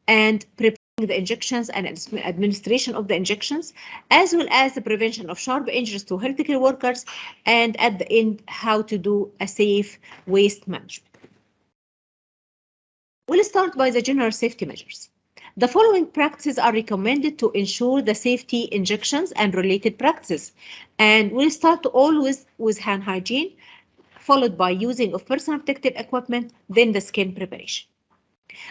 and preparing the injections and administration of the injections, as well as the prevention of sharp injuries to healthcare workers, and at the end, how to do a safe waste management. We'll start by the general safety measures. The following practices are recommended to ensure the safety injections and related practices. And we'll start always with hand hygiene, followed by using of personal protective equipment, then the skin preparation.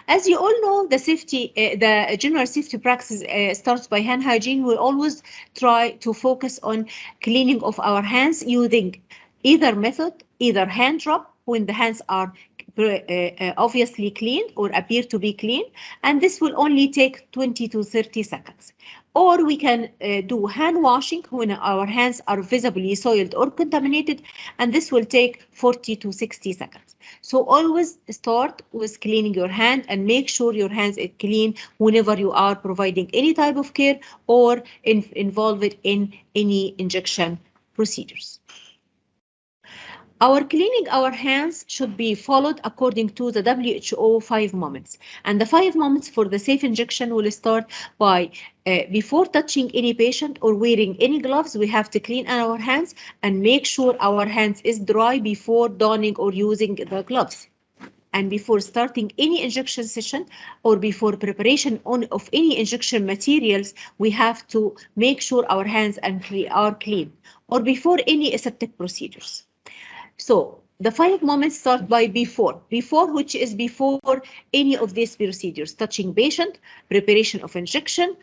As you all know, the general safety practice starts by hand hygiene. We always try to focus on cleaning of our hands using either method, either hand rub when the hands are obviously clean or appear to be clean, and this will only take 20 to 30 seconds. Or we can do hand washing when our hands are visibly soiled or contaminated, and this will take 40 to 60 seconds. So always start with cleaning your hand and make sure your hands are clean whenever you are providing any type of care or involved in any injection procedures. Our cleaning our hands should be followed according to the WHO 5 moments. And the 5 moments for the safe injection will start by before touching any patient or wearing any gloves, we have to clean our hands and make sure our hands is dry before donning or using the gloves. And before starting any injection session or before preparation of any injection materials, we have to make sure our hands are clean, or before any aseptic procedures. So the 5 moments start by before, which is before any of these procedures: touching patient, preparation of injection,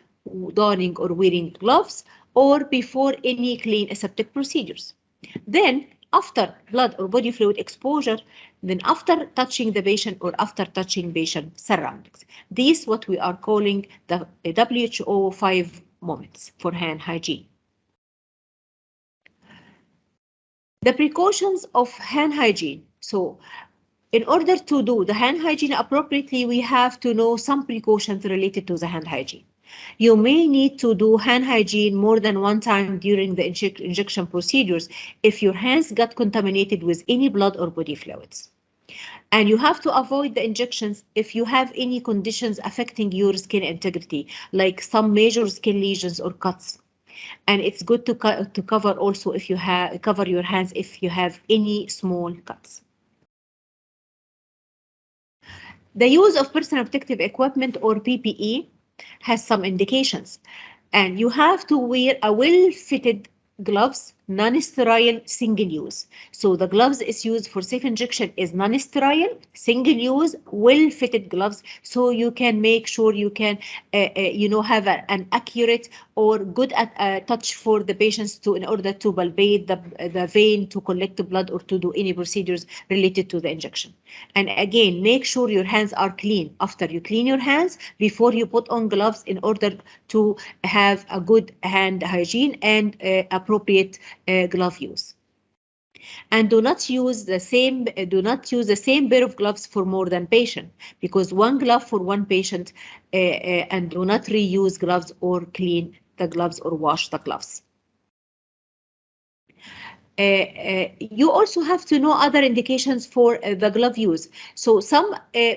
donning or wearing gloves, or before any clean aseptic procedures. Then after blood or body fluid exposure, then after touching the patient or after touching patient surroundings. This is what we are calling the WHO 5 moments for hand hygiene. The precautions of hand hygiene. So in order to do the hand hygiene appropriately, we have to know some precautions related to the hand hygiene. You may need to do hand hygiene more than one time during the injection procedures if your hands got contaminated with any blood or body fluids. And you have to avoid the injections if you have any conditions affecting your skin integrity, like some major skin lesions or cuts. And it's good to cover also if you cover your hands if you have any small cuts. The use of personal protective equipment or PPE has some indications, and you have to wear a well-fitted gloves, non-sterile, single-use. So the gloves is used for safe injection is non-sterile, single-use, well-fitted gloves, so you can make sure you can, have an accurate or good touch for the patients in order to palpate the vein, to collect the blood, or to do any procedures related to the injection. And again, make sure your hands are clean after you clean your hands before you put on gloves in order to have a good hand hygiene and appropriate glove use. And do not use the same pair of gloves for more than patient, because one glove for one patient, and do not reuse gloves or clean the gloves or wash the gloves. You also have to know other indications for the glove use. So some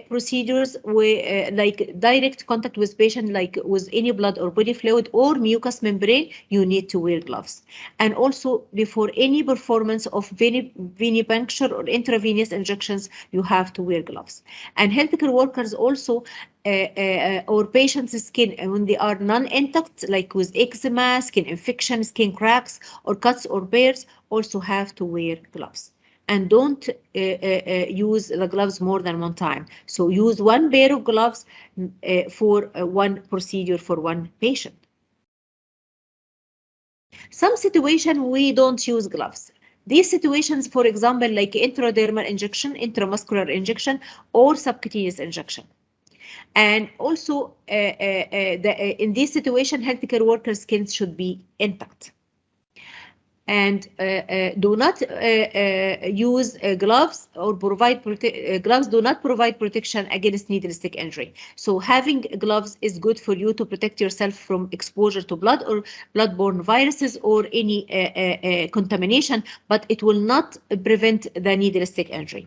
procedures like direct contact with patient, like with any blood or body fluid or mucous membrane, you need to wear gloves. And also before any performance of venipuncture or intravenous injections, you have to wear gloves. And healthcare workers also or patients' skin when they are non-intact, like with eczema, skin infection, skin cracks, or cuts or burns, also have to wear gloves. And don't use the gloves more than one time. So use one pair of gloves for one procedure for one patient. Some situation we don't use gloves. These situations, for example, like intradermal injection, intramuscular injection, or subcutaneous injection. And also, in this situation, healthcare workers' skin should be intact. And do not use gloves or provide gloves do not provide protection against needle stick injury. So having gloves is good for you to protect yourself from exposure to blood or bloodborne viruses or any contamination, but it will not prevent the needle stick injury.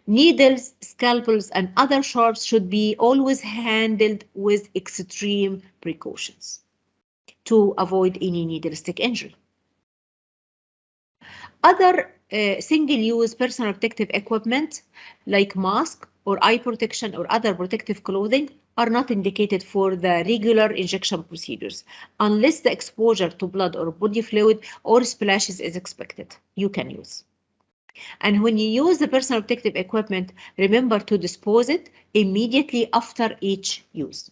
Needles, scalpels, and other sharps should be always handled with extreme precautions to avoid any needle stick injury. Other single-use personal protective equipment like mask or eye protection or other protective clothing are not indicated for the regular injection procedures unless the exposure to blood or body fluid or splashes is expected. You can use. And when you use the personal protective equipment, remember to dispose it immediately after each use.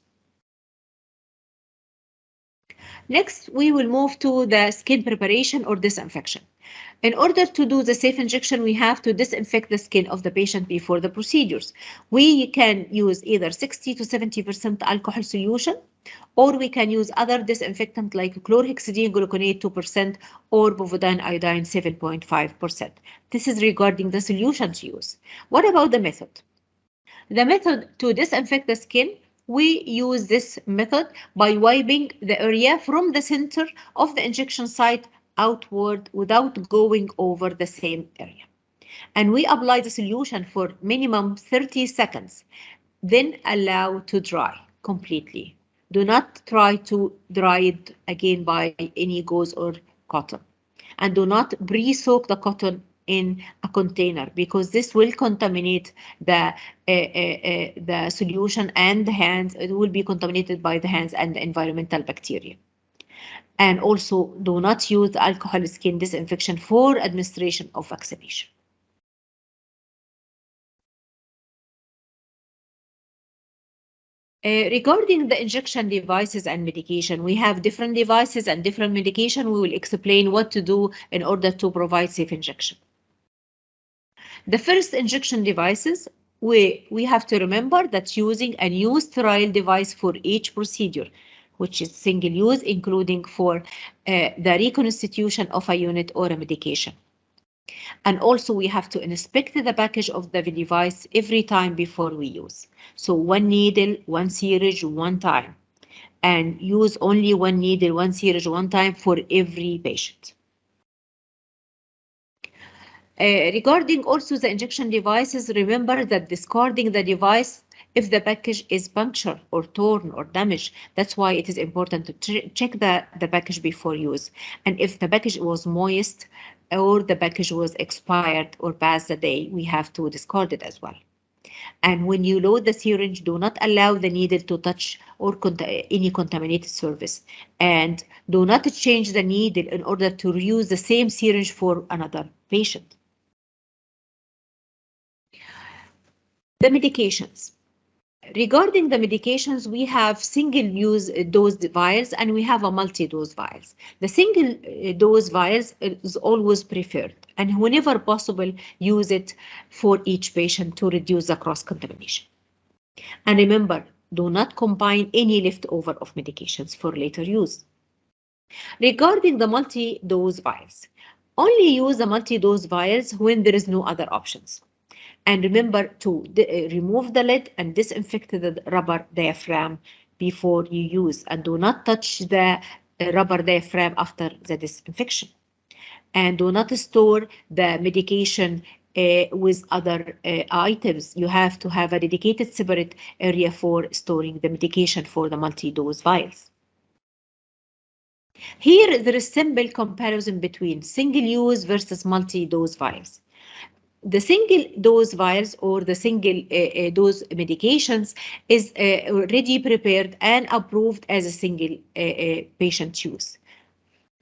Next, we will move to the skin preparation or disinfection. In order to do the safe injection, we have to disinfect the skin of the patient before the procedures. We can use either 60 to 70% alcohol solution, or we can use other disinfectant like chlorhexidine gluconate 2% or bovidine iodine 7.5%. This is regarding the solutions used. What about the method? The method to disinfect the skin, we use this method by wiping the area from the center of the injection site outward without going over the same area. And we apply the solution for minimum 30 seconds, then allow to dry completely. Do not try to dry it again by any gauze or cotton. And do not pre-soak the cotton in a container because this will contaminate the solution and the hands. It will be contaminated by the hands and the environmental bacteria. And also do not use alcohol skin disinfection for administration of vaccination. Regarding the injection devices and medication, we have different devices and different medication. We will explain what to do in order to provide safe injection. The first injection devices, we have to remember that using a new sterile device for each procedure, which is single use, including for the reconstitution of a unit or a medication. And also we have to inspect the package of the device every time before we use. So one needle, one syringe, one time. And use only one needle, one syringe, one time for every patient. Regarding also the injection devices, remember that discarding the device if the package is punctured or torn or damaged. That's why it is important to check the package before use. And if the package was moist or the package was expired or past the day, we have to discard it as well. And when you load the syringe, do not allow the needle to touch or any contaminated surface. And do not change the needle in order to reuse the same syringe for another patient. The medications. Regarding the medications, we have single-use dose vials and we have a multi-dose vials. The single-dose vials is always preferred, and whenever possible, use it for each patient to reduce the cross-contamination. And remember, do not combine any leftover of medications for later use. Regarding the multi-dose vials, only use the multi-dose vials when there is no other options. And remember to remove the lid and disinfect the rubber diaphragm before you use, and do not touch the rubber diaphragm after the disinfection. And do not store the medication with other items. You have to have a dedicated separate area for storing the medication for the multi-dose vials. Here there is simple comparison between single-use versus multi-dose vials. The single-dose vials or the single-dose medications is already prepared and approved as a single patient use.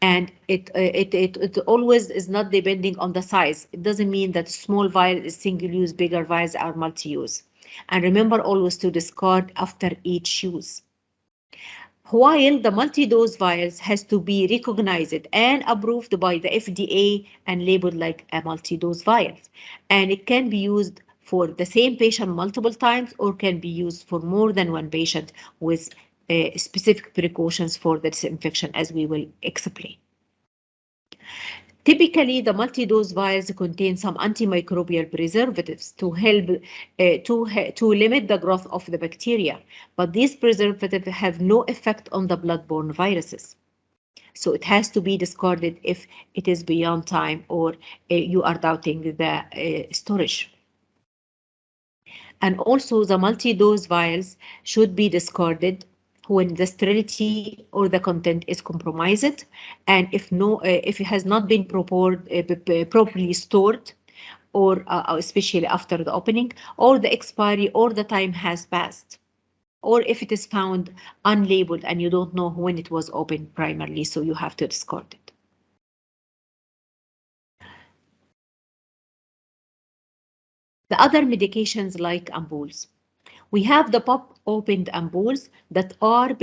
And it always is not depending on the size. It doesn't mean that small vial is single-use, bigger vials are multi-use. And remember always to discard after each use. While the multi-dose vials has to be recognized and approved by the FDA and labeled like a multi-dose vial. And it can be used for the same patient multiple times or can be used for more than one patient with specific precautions for the disinfection, as we will explain. Typically, the multi-dose vials contain some antimicrobial preservatives to help to limit the growth of the bacteria, but these preservatives have no effect on the blood-borne viruses. So it has to be discarded if it is beyond time or you are doubting the storage. And also the multi-dose vials should be discarded when the sterility or the content is compromised, and if it has not been properly stored, or especially after the opening, or the expiry or the time has passed, or if it is found unlabeled and you don't know when it was opened primarily, so you have to discard it. The other medications like ampoules. We have the pop-opened ampoules that are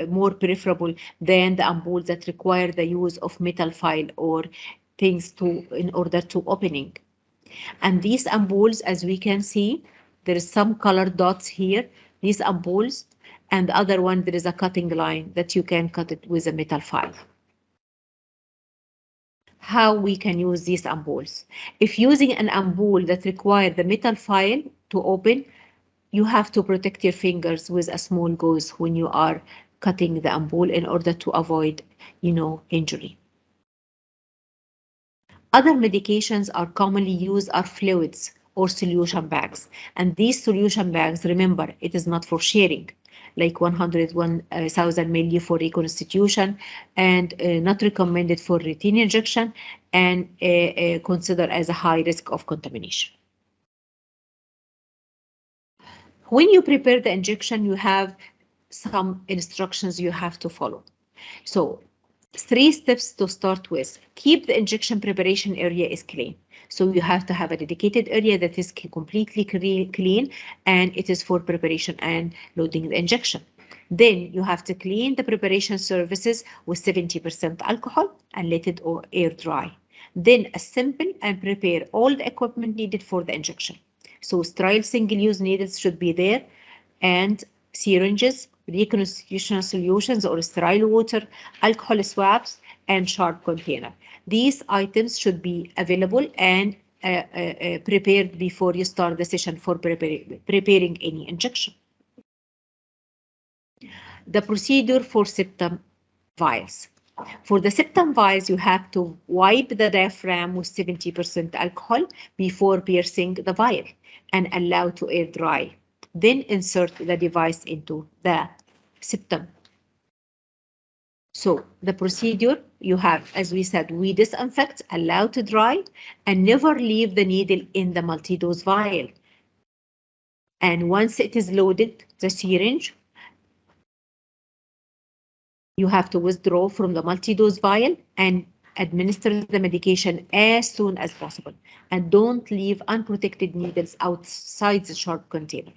more preferable than the ampoules that require the use of metal file or things in order to opening. And these ampoules, as we can see, there is some colored dots here. These ampoules, and the other one, there is a cutting line that you can cut it with a metal file. How we can use these ampoules? If using an ampoule that requires the metal file to open, you have to protect your fingers with a small gauze when you are cutting the ampoule in order to avoid, injury. Other medications are commonly used are fluids or solution bags. And these solution bags, remember, it is not for sharing, like 101,000 milli for reconstitution, and not recommended for routine injection, and considered as a high risk of contamination. When you prepare the injection, you have some instructions you have to follow. So 3 steps to start with. Keep the injection preparation area is clean. So you have to have a dedicated area that is completely clean, and it is for preparation and loading the injection. Then you have to clean the preparation surfaces with 70% alcohol and let it air dry. Then assemble and prepare all the equipment needed for the injection. So sterile single-use needles should be there, and syringes, reconstitutional solutions or sterile water, alcohol swabs, and sharp container. These items should be available and prepared before you start the session for preparing any injection. The procedure for septum vials. For the septum vials, you have to wipe the diaphragm with 70% alcohol before piercing the vial and allow to air dry. Then insert the device into the septum. So the procedure you have, as we said, we disinfect, allow to dry, and never leave the needle in the multi-dose vial. And once it is loaded, the syringe, you have to withdraw from the multi-dose vial and administer the medication as soon as possible. And don't leave unprotected needles outside the sharp container.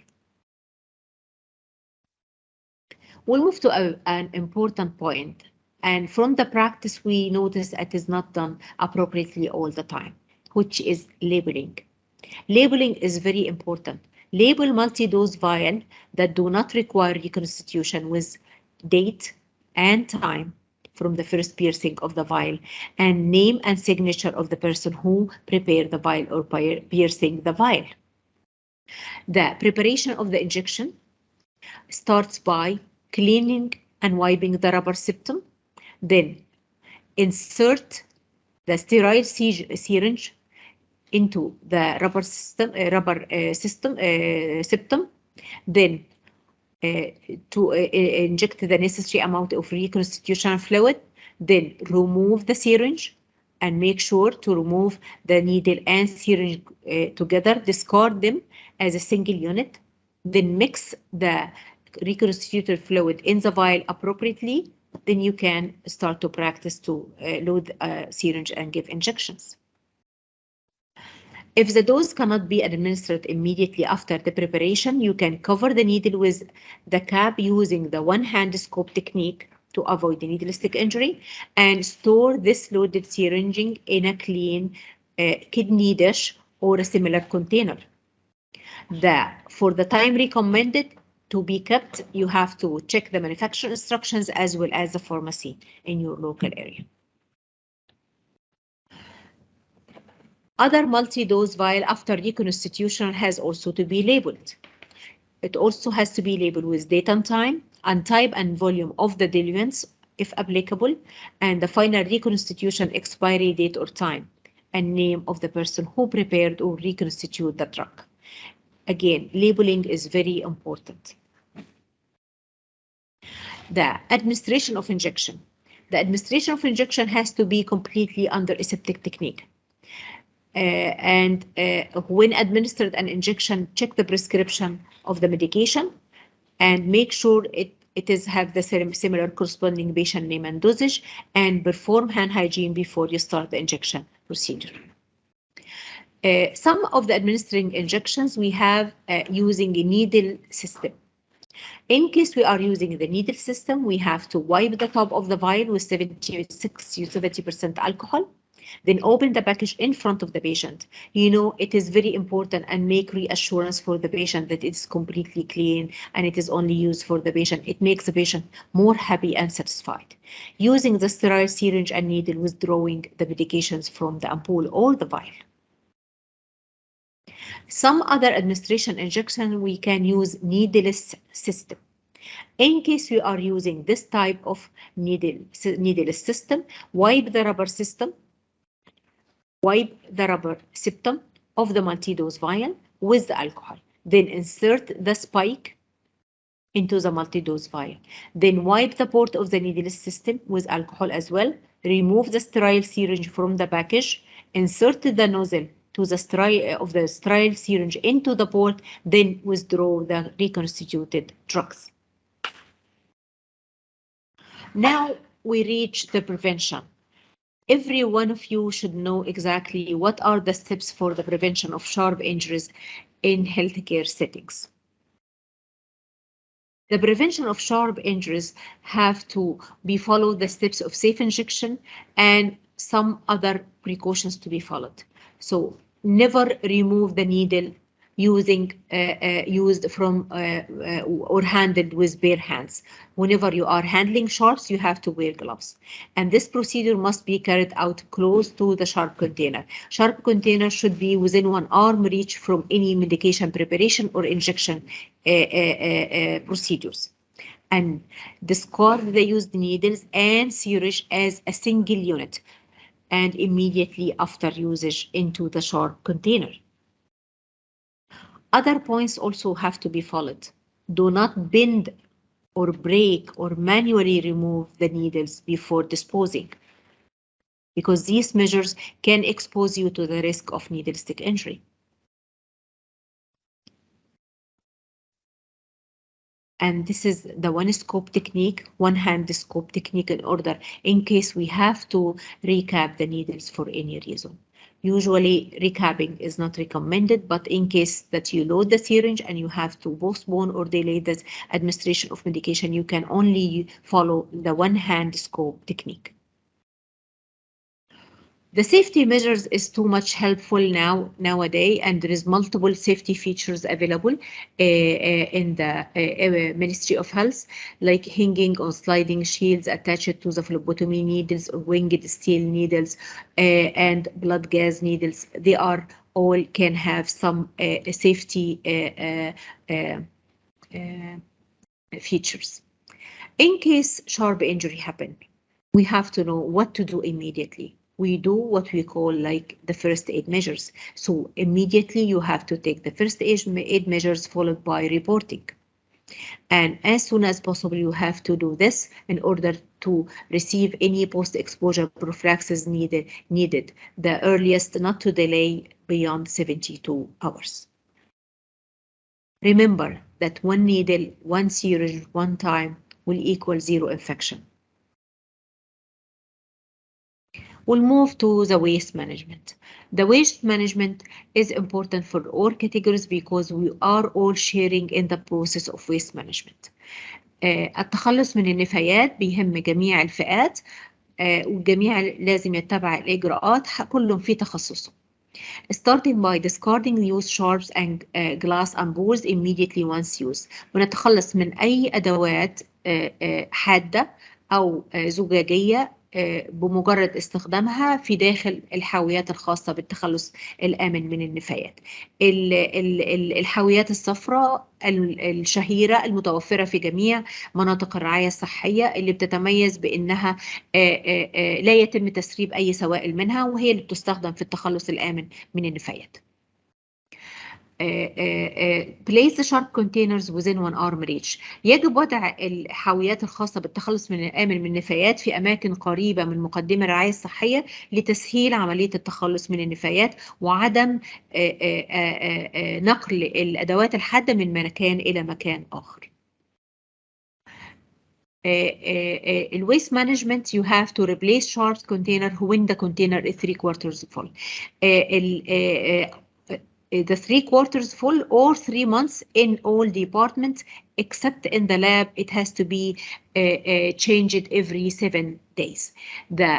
We'll move to an important point. And from the practice, we notice it is not done appropriately all the time, which is labeling. Labeling is very important. Label multi-dose vial that do not require reconstitution with date and time from the first piercing of the vial, and name and signature of the person who prepared the vial or piercing the vial. The preparation of the injection starts by cleaning and wiping the rubber septum. Then insert the sterile syringe into the septum. Then to inject the necessary amount of reconstitutional fluid. Then remove the syringe and make sure to remove the needle and syringe together. Discard them as a single unit. Then mix the reconstituted fluid in the vial appropriately. Then you can start to practice to load a syringe and give injections. If the dose cannot be administered immediately after the preparation, you can cover the needle with the cap using the one-hand scope technique to avoid the needle stick injury, and store this loaded syringe in a clean kidney dish or a similar container. For the time recommended to be kept, you have to check the manufacturer instructions as well as the pharmacy in your local area. Other multi-dose vial after reconstitution has also to be labeled. It also has to be labeled with date and time, and type and volume of the diluents, if applicable, and the final reconstitution expiry date or time, and name of the person who prepared or reconstituted the drug. again, labeling is very important. The administration of injection. The administration of injection has to be completely under aseptic technique. When administered an injection, check the prescription of the medication and make sure it have the similar corresponding patient name and dosage, and perform hand hygiene before you start the injection procedure. Some of the administering injections we have using a needle system. In case we are using the needle system, we have to wipe the top of the vial with 76 to 70% alcohol. Then open the package in front of the patient. You know, it is very important and make reassurance for the patient that it's completely clean and it is only used for the patient. It makes the patient more happy and satisfied. Using the sterile syringe and needle, withdrawing the medications from the ampoule or the vial. Some other administration injection, we can use needleless system. In case we are using this type of needleless system, wipe the rubber septum of the multi-dose vial with the alcohol. Then insert the spike into the multi-dose vial. Then wipe the port of the needleless system with alcohol as well. Remove the sterile syringe from the package. Insert the nozzle to the sterile syringe into the port. Then withdraw the reconstituted drugs. Now we reach the prevention. Every one of you should know exactly what are the steps for the prevention of sharp injuries in healthcare settings. The prevention of sharp injuries have to be followed the steps of safe injection and some other precautions to be followed. So never remove the needle used from or handled with bare hands. Whenever you are handling sharps, you have to wear gloves. And this procedure must be carried out close to the sharp container. Sharp container should be within 1 arm reach from any medication preparation or injection procedures. And discard the used needles and syringe as a single unit and immediately after usage into the sharp container. Other points also have to be followed. Do not bend or break or manually remove the needles before disposing, because these measures can expose you to the risk of needle stick injury. And this is the one scope technique, one hand scope technique in order in case we have to recap the needles for any reason. Usually recapping is not recommended, but in case that you load the syringe and you have to postpone or delay the administration of medication, you can only follow the one hand scope technique. The safety measures is too much helpful nowadays, and there is multiple safety features available in the Ministry of Health, like hanging or sliding shields attached to the phlebotomy needles or winged steel needles and blood gas needles. They are all can have some safety features. In case sharp injury happen, we have to know what to do immediately. We do what we call like the first aid measures. So immediately you have to take the first aid measures followed by reporting. And as soon as possible, you have to do this in order to receive any post-exposure prophylaxis needed, the earliest not to delay beyond 72 hours. Remember that one needle, one syringe, one time will equal 0 infection. We'll move to the waste management. The waste management is important for all categories because we are all sharing in the process of waste management. التخلص من النفايات بيهم جميع الفئات والجميع لازم يتبع الإجراءات كلهم في تخصصه. Starting by discarding used sharps and glass ampoules immediately once used. ونتخلص من أي أدوات حادة أو زجاجية بمجرد استخدامها في داخل الحاويات الخاصة بالتخلص الآمن من النفايات. الحاويات الصفراء الشهيرة المتوفرة في جميع مناطق الرعاية الصحية اللي بتتميز بأنها لا يتم تسريب أي سوائل منها، وهي اللي بتستخدم في التخلص الآمن من النفايات. place the sharp containers within one arm reach. يجب وضع الحاويات الخاصة بالتخلص من الآمن من النفايات في أماكن قريبة من مقدم الرعاية الصحية لتسهيل عملية التخلص من النفايات وعدم نقل الأدوات الحادة من مكان إلى مكان آخر. الwaste management you have to replace sharp container when the container is 3/4 full. The 3/4 full or 3 months in all departments except in the lab it has to be changed every 7 days. The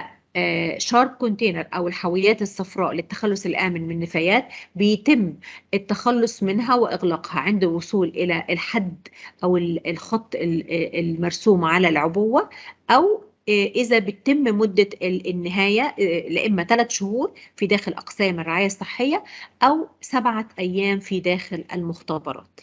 sharp container أو الحاويات الصفراء للتخلص الآمن من النفايات بيتم التخلص منها وإغلاقها عند الوصول إلى الحد أو الخط المرسوم على العبوة، أو إذا بتتم مدة النهاية لإما 3 شهور في داخل أقسام الرعاية الصحية أو 7 أيام في داخل المختبرات.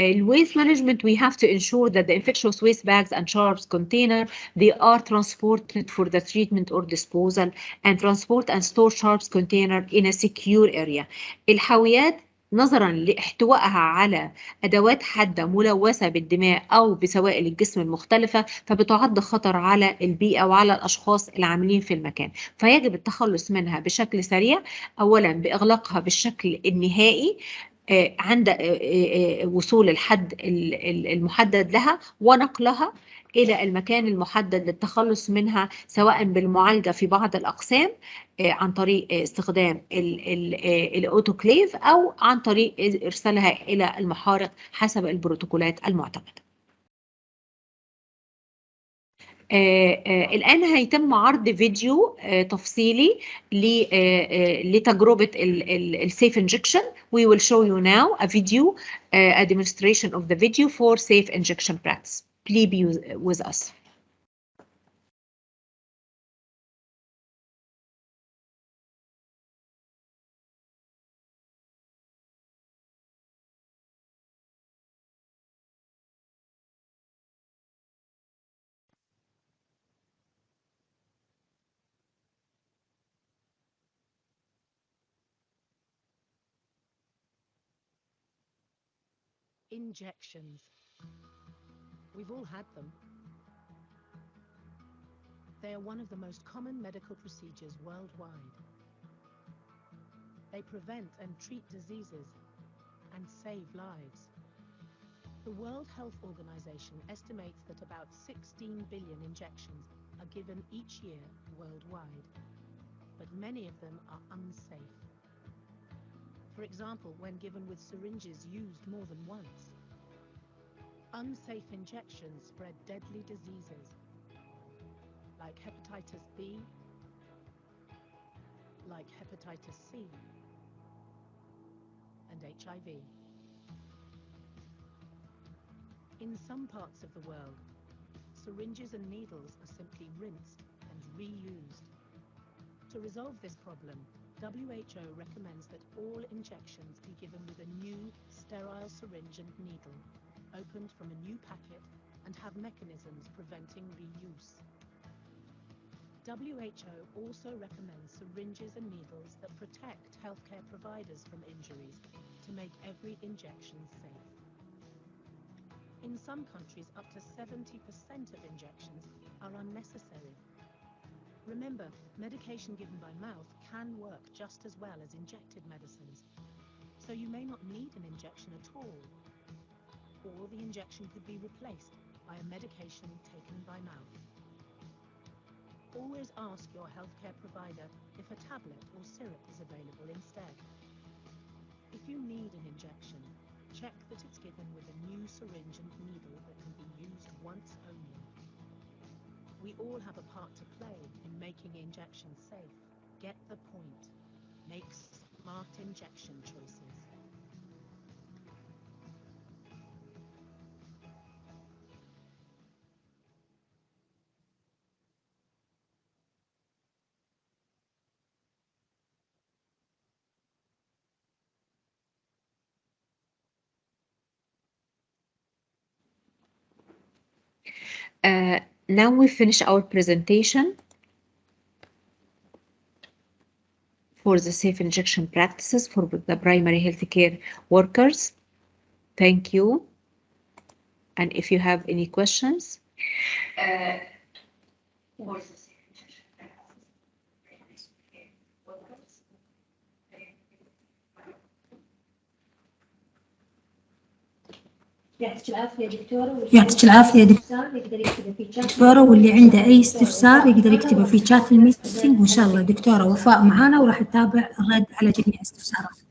Waste management, we have to ensure that the infectious waste bags and sharps container, they are transported for the treatment or disposal, and transport and store sharps container in a secure area. الحاويات نظرا لاحتوائها على أدوات حادة ملوثة بالدماء أو بسوائل الجسم المختلفة فبتعد خطر على البيئة وعلى الأشخاص العاملين في المكان، فيجب التخلص منها بشكل سريع، أولا بإغلاقها بالشكل النهائي عند وصول الحد المحدد لها ونقلها إلى المكان المحدد للتخلص منها سواء بالمعالجة في بعض الأقسام عن طريق استخدام الأوتوكليف أو عن طريق إرسالها إلى المحارق حسب البروتوكولات المعتمدة. الآن هيتم عرض فيديو تفصيلي لتجربة السيف injection. We will show you now a video, a demonstration of the video for safe injection practice. Please be with us. Injections. We've all had them. They are one of the most common medical procedures worldwide. They prevent and treat diseases and save lives. The World Health Organization estimates that about 16 billion injections are given each year worldwide, but many of them are unsafe. For example, when given with syringes used more than once. Unsafe injections spread deadly diseases like hepatitis B, like hepatitis C, and HIV. In some parts of the world, syringes and needles are simply rinsed and reused. To resolve this problem, WHO recommends that all injections be given with a new, sterile syringe and needle, opened from a new packet, and have mechanisms preventing reuse. WHO also recommends syringes and needles that protect healthcare providers from injuries to make every injection safe. In some countries, up to 70% of injections are unnecessary. Remember, medication given by mouth can work just as well as injected medicines, so you may not need an injection at all, or the injection could be replaced by a medication taken by mouth. Always ask your healthcare provider if a tablet or syrup is available instead. If you need an injection, check that it's given with a new syringe and needle that can be used once only. We all have a part to play in making injections safe. Get the point. Make smart injection choices. Now we finish our presentation. for the safe injection practices for the primary healthcare workers. Thank you. And if you have any questions. For the safe injection practices for primary healthcare workers. يعطيك العافية دكتورة. يعطيك العافية دكتورة، واللي عنده أي استفسار يقدر يكتبه في شات الميتنج، وإن شاء الله دكتورة وفاء معانا وراح تتابع الرد على جميع الاستفسارات.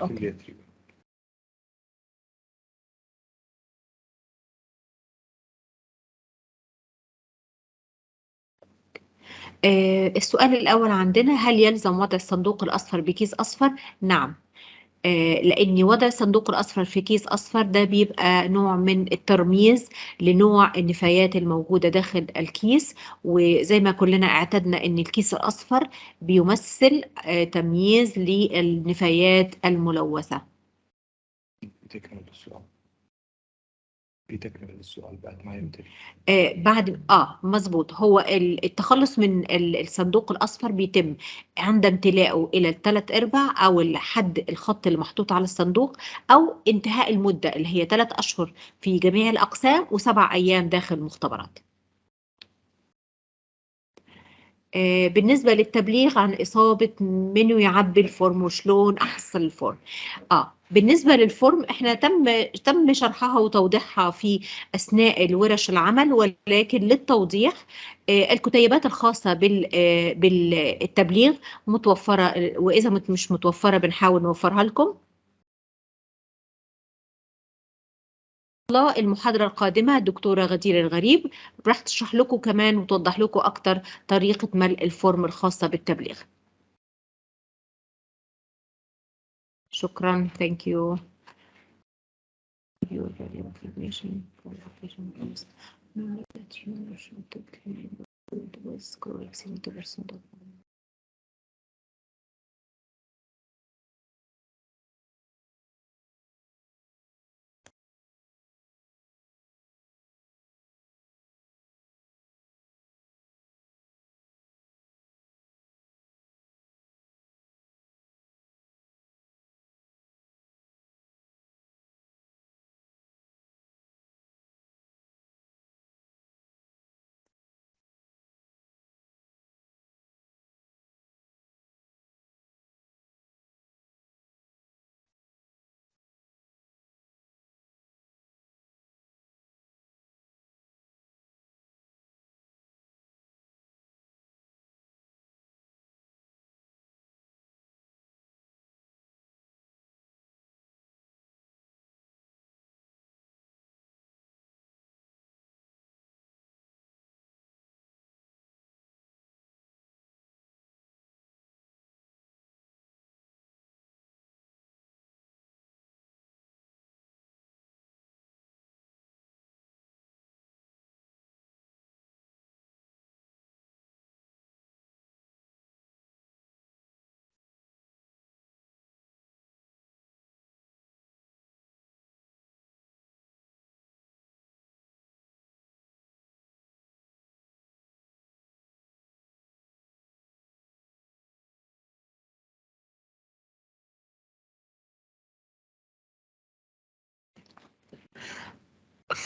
أوكي. السؤال الأول عندنا: هل يلزم وضع الصندوق الأصفر بكيس أصفر؟ نعم، لأن وضع الصندوق الأصفر في كيس أصفر ده بيبقى نوع من الترميز لنوع النفايات الموجودة داخل الكيس، وزي ما كلنا اعتدنا أن الكيس الأصفر بيمثل تمييز للنفايات الملوثة. بتكمل السؤال بعد ما ينتهي. بعد مظبوط. هو التخلص من الصندوق الأصفر بيتم عند امتلاءه إلى 3/4 أو الحد الخط اللي محطوط على الصندوق، أو انتهاء المدة اللي هي 3 أشهر في جميع الأقسام و7 أيام داخل مختبرات. بالنسبة للتبليغ عن إصابة منو يعبي الفورم وشلون أحصل الفورم. بالنسبة للفورم احنا تم شرحها وتوضيحها في أثناء الورش العمل، ولكن للتوضيح الكتيبات الخاصة بالتبليغ متوفرة، وإذا مش متوفرة بنحاول نوفرها لكم. المحاضرة القادمة الدكتورة غدير الغريب راح تشرح لكم كمان وتوضح لكم أكتر طريقة ملء الفورم الخاصة بالتبليغ. شكرا. Thank you. Your information for application is not that you should claim with correct 70% of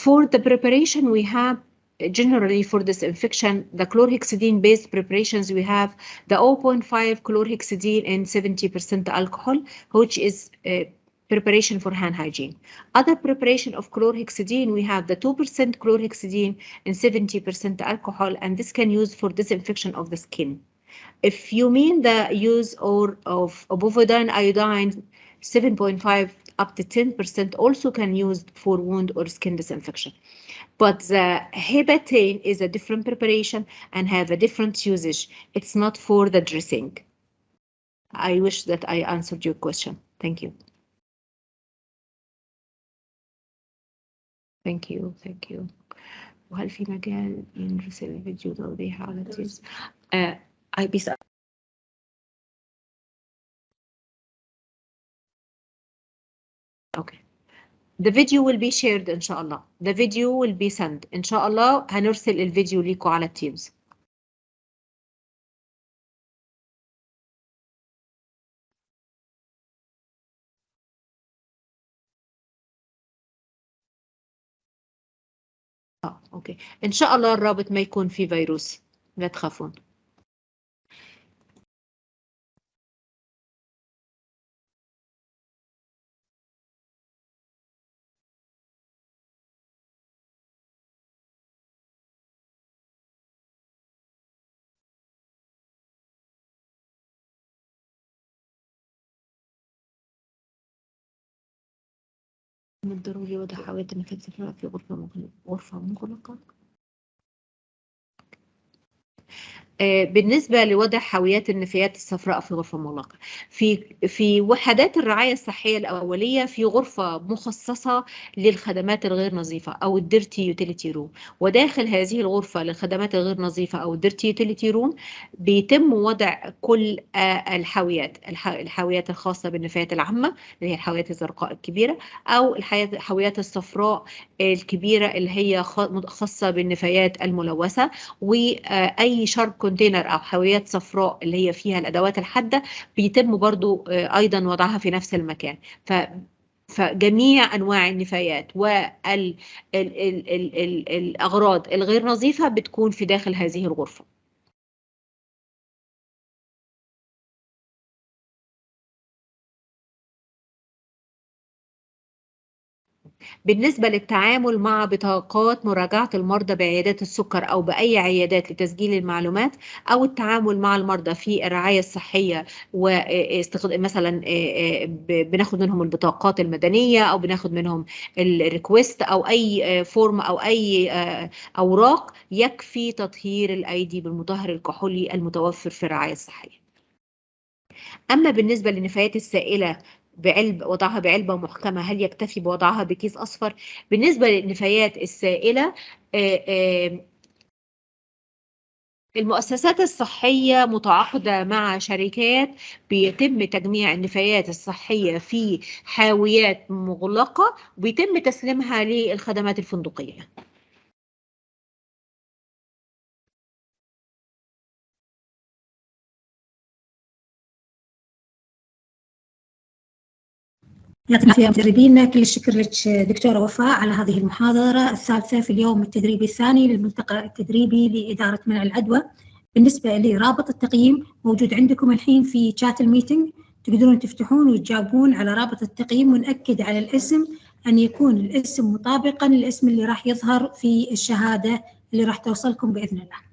For the preparation, we have generally for this infection, the chlorhexidine based preparations, we have the 0.5 chlorhexidine and 70% alcohol, which is preparation for hand hygiene. Other preparation of chlorhexidine, we have the 2% chlorhexidine and 70% alcohol, and this can use for disinfection of the skin. If you mean the use of bovidine iodine, 7.5 up to 10% also can use for wound or skin disinfection. But the hepatin is a different preparation and have a different usage. It's not for the dressing. I wish that I answered your question. Thank you. Thank you. Thank you. وهل في مجال ينرسل الفيديو توضيح على التيمز؟ بيسأل. Okay. The video will be shared إن شاء الله. The video will be sent. إن شاء الله هنرسل الفيديو ليكم على التيمز. أوكي. إن شاء الله الرابط ما يكون فيه فيروس. لا تخافون. من الضروري وضع حاويات النفايات الصفراء في غرفة مغلقة. بالنسبة لوضع حاويات النفايات الصفراء في غرفة مغلقة، في وحدات الرعاية الصحية الأولية في غرفة مخصصة للخدمات الغير نظيفة أو الديرتي يوتيليتي روم، وداخل هذه الغرفة للخدمات الغير نظيفة أو الديرتي يوتيليتي روم بيتم وضع كل الحاويات الخاصة بالنفايات العامة اللي هي الحاويات الزرقاء الكبيرة، أو الحاويات الصفراء الكبيرة اللي هي خاصة بالنفايات الملوثة، وأي شرب كونتينر أو حاويات صفراء اللي هي فيها الأدوات الحادة بيتم برضو أيضا وضعها في نفس المكان. فجميع أنواع النفايات والأغراض الغير نظيفة بتكون في داخل هذه الغرفة. بالنسبة للتعامل مع بطاقات مراجعة المرضى بعيادات السكر أو بأي عيادات لتسجيل المعلومات، أو التعامل مع المرضى في الرعاية الصحية مثلا بناخد منهم البطاقات المدنية أو بناخد منهم الريكوست أو أي فورم أو أي أوراق، يكفي تطهير الأيدي بالمطهر الكحولي المتوفر في الرعاية الصحية. أما بالنسبة للنفايات السائلة وضعها بعلبة محكمة، هل يكتفي بوضعها بكيس أصفر؟ بالنسبة للنفايات السائلة المؤسسات الصحية متعاقدة مع شركات بيتم تجميع النفايات الصحية في حاويات مغلقة وبيتم تسليمها للخدمات الفندقية. يعطيك العافية مدربينا. كل الشكر لك دكتورة وفاء على هذه المحاضرة الثالثة في اليوم التدريبي الثاني للملتقى التدريبي لإدارة منع العدوى. بالنسبة لرابط التقييم موجود عندكم الحين في شات الميتنج، تقدرون تفتحون وتجاوبون على رابط التقييم، ونأكد على الاسم أن يكون الاسم مطابقا للاسم اللي راح يظهر في الشهادة اللي راح توصلكم بإذن الله.